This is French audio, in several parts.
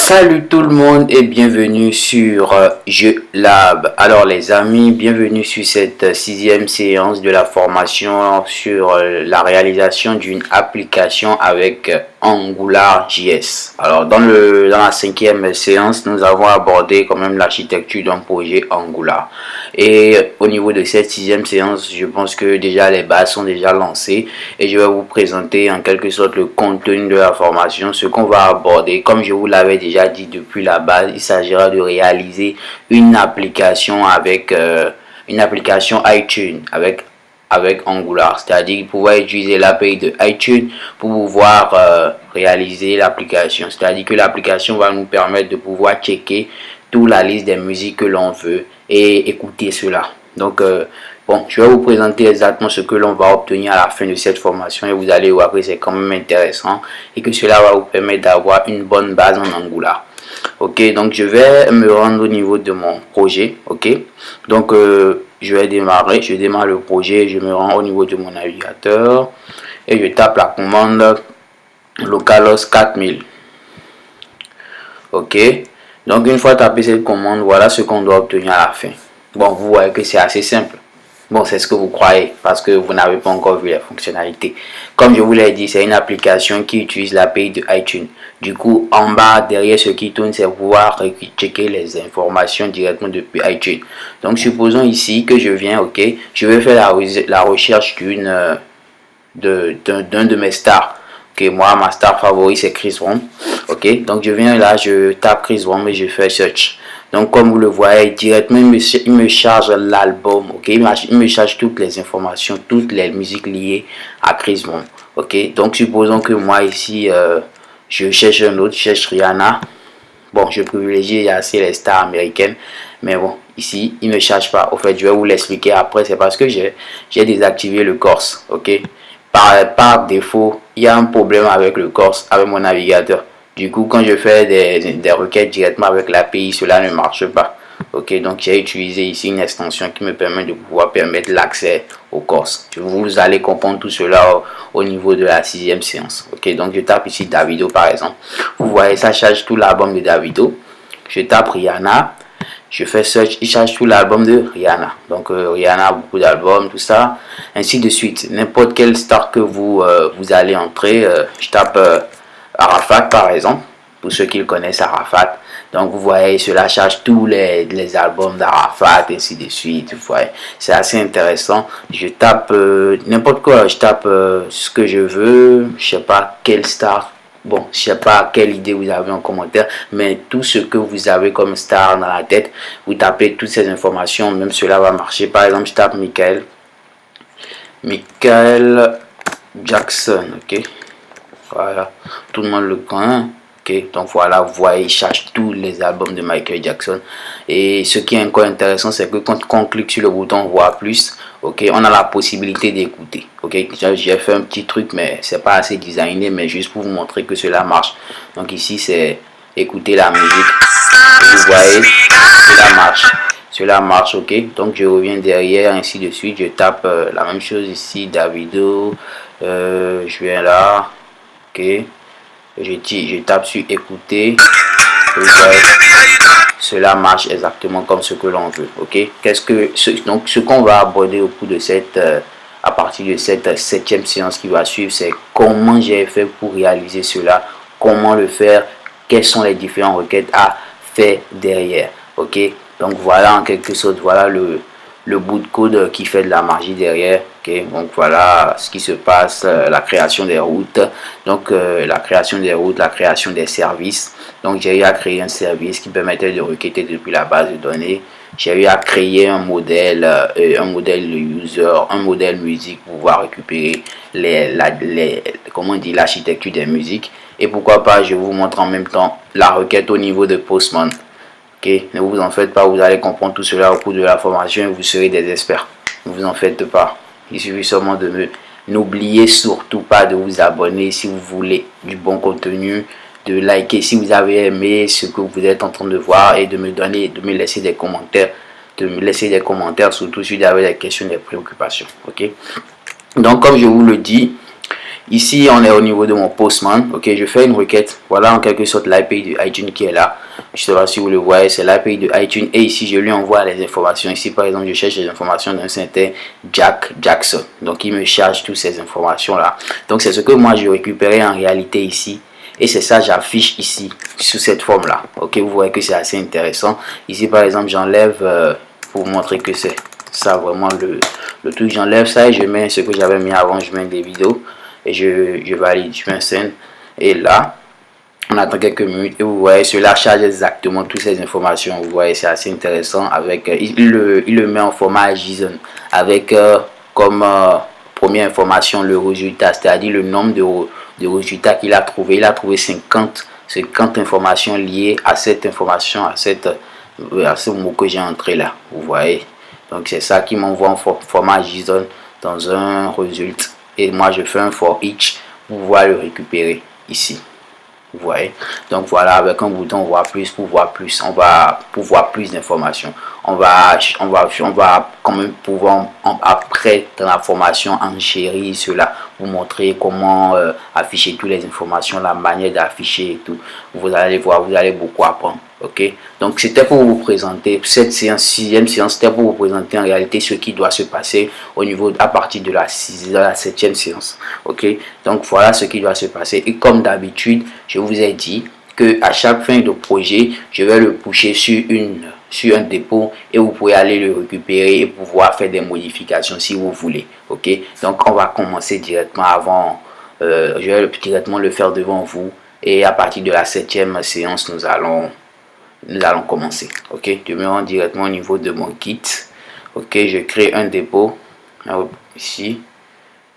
Salut tout le monde et bienvenue sur JeuxLab. Alors les amis, bienvenue sur cette sixième séance de la formation sur la réalisation d'une application avec AngularJS. Alors dans la cinquième séance, nous avons abordé quand même l'architecture d'un projet Angular. Et au niveau de cette sixième séance, je pense que déjà les bases sont déjà lancées et je vais vous présenter en quelque sorte le contenu de la formation, ce qu'on va aborder. Comme je vous l'avais déjà dit depuis la base, il s'agira de réaliser une application avec iTunes avec Angular, c'est-à-dire pouvoir utiliser l'API de iTunes pour pouvoir réaliser l'application, c'est-à-dire que l'application va nous permettre de pouvoir checker toute la liste des musiques que l'on veut et écouter cela. Donc bon, je vais vous présenter exactement ce que l'on va obtenir à la fin de cette formation et vous allez voir que c'est quand même intéressant et que cela va vous permettre d'avoir une bonne base en Angular. Ok, donc je vais me rendre au niveau de mon projet. Ok, donc je démarre le projet, je me rends au niveau de mon navigateur et je tape la commande localhost 4000. Ok, donc une fois tapé cette commande, voilà ce qu'on doit obtenir à la fin. Bon, vous voyez que c'est assez simple. Bon, c'est ce que vous croyez parce que vous n'avez pas encore vu les fonctionnalités. Comme je vous l'ai dit, c'est une application qui utilise l'API de iTunes. Du coup, en bas, derrière ce qui tourne, c'est pouvoir checker les informations directement depuis iTunes. Donc, supposons ici que je viens, ok, je vais faire la recherche d'un de mes stars. Ok, moi, ma star favorite, c'est Chris Brown. Ok, donc je viens là, je tape Chris Brown et je fais search. Donc comme vous le voyez directement, il me charge l'album, ok, il me charge toutes les informations, toutes les musiques liées à Chris Brown. Ok, donc supposons que moi ici, je cherche un autre, je cherche Rihanna. Bon, je privilégie assez les stars américaines, mais bon, ici, il ne me charge pas. Au fait, je vais vous l'expliquer après, c'est parce que j'ai désactivé le Corse, ok. Par défaut, il y a un problème avec le Corse, avec mon navigateur. Du coup, quand je fais des requêtes directement avec l'API, cela ne marche pas. Ok, donc j'ai utilisé ici une extension qui me permet de pouvoir permettre l'accès au Corse. Vous allez comprendre tout cela au niveau de la sixième séance. Ok, donc je tape ici Davido par exemple. Vous voyez, ça charge tout l'album de Davido. Je tape Rihanna. Je fais search, il charge tout l'album de Rihanna. Donc Rihanna a beaucoup d'albums, tout ça, ainsi de suite. N'importe quelle star que vous allez entrer, je tape Arafat par exemple, pour ceux qui le connaissent Arafat. Donc vous voyez, cela charge tous les albums d'Arafat, ainsi de suite. Vous voyez, c'est assez intéressant. Je tape n'importe quoi, je tape ce que je veux, je sais pas quelle star. Bon, je sais pas quelle idée vous avez en commentaire, mais tout ce que vous avez comme star dans la tête, vous tapez toutes ces informations, même cela va marcher. Par exemple, je tape Michael Jackson, ok. Voilà, tout le monde le connaît. Ok, donc voilà, vous voyez, il cherche tous les albums de Michael Jackson. Et ce qui est encore intéressant, c'est que quand on clique sur le bouton voir plus, ok, on a la possibilité d'écouter. Ok, j'ai fait un petit truc, mais c'est pas assez designé, mais juste pour vous montrer que cela marche. Donc ici, c'est écouter la musique. Et vous voyez, cela marche, ok. Donc je reviens derrière, ainsi de suite. Je tape la même chose ici, Davido. Je viens là, ok. Je tape sur écouter. Cela marche exactement comme ce que l'on veut. Ok. Donc ce qu'on va aborder au cours de à partir de cette septième séance qui va suivre, c'est comment j'ai fait pour réaliser cela, comment le faire, quelles sont les différentes requêtes à faire derrière. Ok. Donc voilà en quelque sorte, voilà le bout de code qui fait de la magie derrière. Okay, donc voilà ce qui se passe, la création des routes, donc la création des routes, la création des services. Donc j'ai eu à créer un service qui permettait de requêter depuis la base de données. J'ai eu à créer un modèle user, un modèle musique pour pouvoir récupérer comment on dit, l'architecture des musiques. Et pourquoi pas, je vous montre en même temps la requête au niveau de Postman. Ok, ne vous en faites pas, vous allez comprendre tout cela au cours de la formation et vous serez des experts. Ne vous en faites pas. Il suffit seulement n'oubliez surtout pas de vous abonner si vous voulez du bon contenu, de liker si vous avez aimé ce que vous êtes en train de voir et de me laisser des commentaires, surtout si vous avez des questions, des préoccupations. Ok. Donc comme je vous le dis, Ici, on est au niveau de mon Postman. Ok, je fais une requête. Voilà en quelque sorte l'API de iTunes qui est là. Je sais pas si vous le voyez, c'est l'API de iTunes. Et ici, je lui envoie les informations. Ici, par exemple, je cherche les informations d'un certain Jack Jackson. Donc, il me charge toutes ces informations-là. Donc, c'est ce que moi, je récupérais en réalité ici. Et c'est ça, j'affiche ici, sous cette forme-là. Ok, vous voyez que c'est assez intéressant. Ici, par exemple, j'enlève, pour vous montrer que c'est ça vraiment le truc. J'enlève ça et je mets ce que j'avais mis avant. Je mets des vidéos et je valide, je mets un scène. Et là, on attend quelques minutes et vous voyez, cela charge exactement toutes ces informations. Vous voyez, c'est assez intéressant. Avec, il le met en format JSON avec comme première information le résultat, c'est-à-dire le nombre de résultats qu'il a trouvé. Il a trouvé 50 informations liées à cette information, à ce mot que j'ai entré là. Vous voyez, donc c'est ça qui m'envoie en format JSON dans un résultat. Et moi, je fais un for each pour pouvoir le récupérer ici. Vous voyez, donc voilà, avec un bouton voir plus, pour voir plus, on va pouvoir plus d'informations. On va quand même pouvoir après dans la formation enchérir cela, vous montrer comment afficher toutes les informations, la manière d'afficher et tout. Vous allez voir, vous allez beaucoup apprendre. Ok, donc c'était pour vous présenter cette séance, sixième séance, c'était pour vous présenter en réalité ce qui doit se passer au niveau à partir de la septième séance. Ok, donc voilà ce qui doit se passer. Et comme d'habitude, je vous ai dit que à chaque fin de projet, je vais le pusher sur un dépôt et vous pouvez aller le récupérer et pouvoir faire des modifications si vous voulez. Ok, donc on va commencer directement avant. Je vais directement le faire devant vous et à partir de la septième séance, nous allons commencer. Ok, je me rends directement au niveau de mon kit. Ok, je crée un dépôt ici,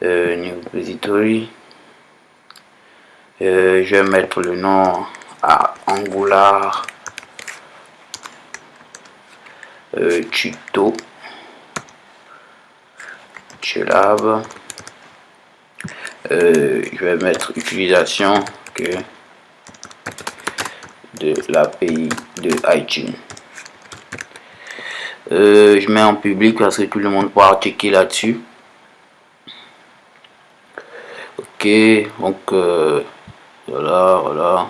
new repository. Je vais mettre le nom à Angular tuto Lab. Je vais mettre utilisation de l'API de iTunes. Je mets en public parce que tout le monde pourra checker là-dessus. Ok, donc voilà.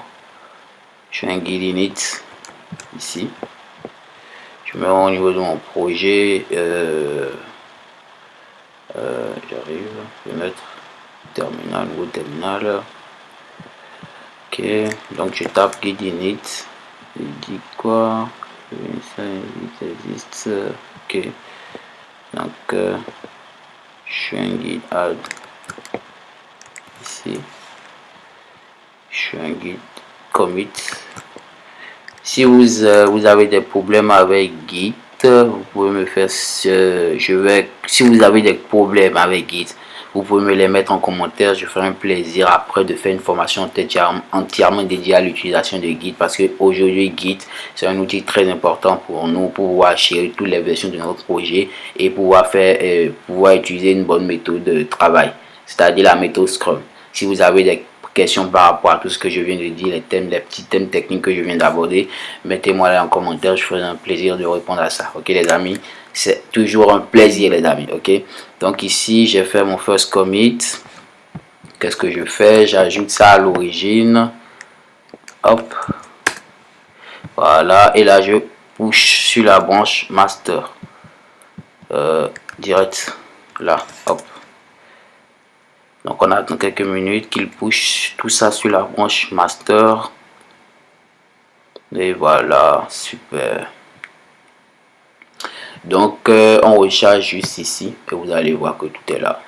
Je fais un guide init ici. Je mets au niveau de mon projet. J'arrive. Je vais mettre terminal ou terminal. Ok, donc je tape guide init. Il dit quoi? Ça existe. Ok, donc je fais un guide add ici. Je fais un guide commit. Si vous avez des problèmes avec Git, vous pouvez me faire si vous avez des problèmes avec Git, vous pouvez me les mettre en commentaire. Je ferai un plaisir après de faire une formation entièrement dédiée à l'utilisation de Git, parce que aujourd'hui Git c'est un outil très important pour nous pour pouvoir gérer toutes les versions de notre projet et pouvoir utiliser une bonne méthode de travail, c'est-à-dire la méthode Scrum. Si vous avez des questions par rapport à tout ce que je viens de dire, les petits thèmes techniques que je viens d'aborder, mettez-moi là en commentaire, je ferai un plaisir de répondre à ça. Ok les amis, c'est toujours un plaisir les amis. Ok, donc ici j'ai fait mon first commit. Qu'est-ce que je fais? J'ajoute ça à l'origine, hop, voilà, et là je push sur la branche master direct là, hop. Donc on attend quelques minutes qu'il push tout ça sur la branche master. Et voilà, super. Donc on recharge juste ici et vous allez voir que tout est là.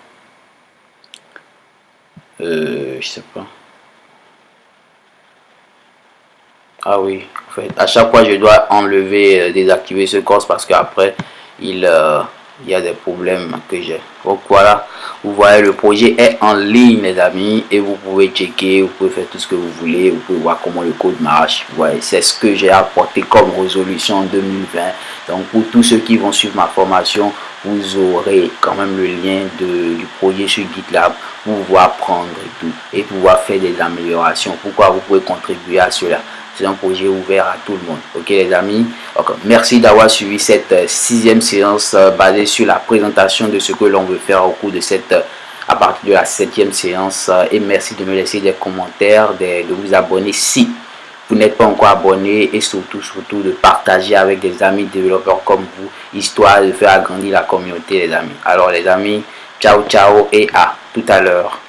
Je sais pas. Ah oui, en fait, à chaque fois je dois enlever, désactiver ce course parce qu'après il y a des problèmes que j'ai. Donc voilà, vous voyez le projet est en ligne les amis et vous pouvez checker, vous pouvez faire tout ce que vous voulez, vous pouvez voir comment le code marche. Vous voyez, c'est ce que j'ai apporté comme résolution en 2020. Donc pour tous ceux qui vont suivre ma formation, vous aurez quand même le lien du projet sur GitLab pour pouvoir prendre et tout et pouvoir faire des améliorations. Pourquoi vous pouvez contribuer à cela. C'est un projet ouvert à tout le monde. Ok les amis, okay. Merci d'avoir suivi cette sixième séance basée sur la présentation de ce que l'on veut faire au cours de cette à partir de la 7e séance. Et merci de me laisser des commentaires, de vous abonner si vous n'êtes pas encore abonné, et surtout de partager avec des amis développeurs comme vous, histoire de faire agrandir la communauté, les amis. Alors les amis, ciao ciao et à tout à l'heure.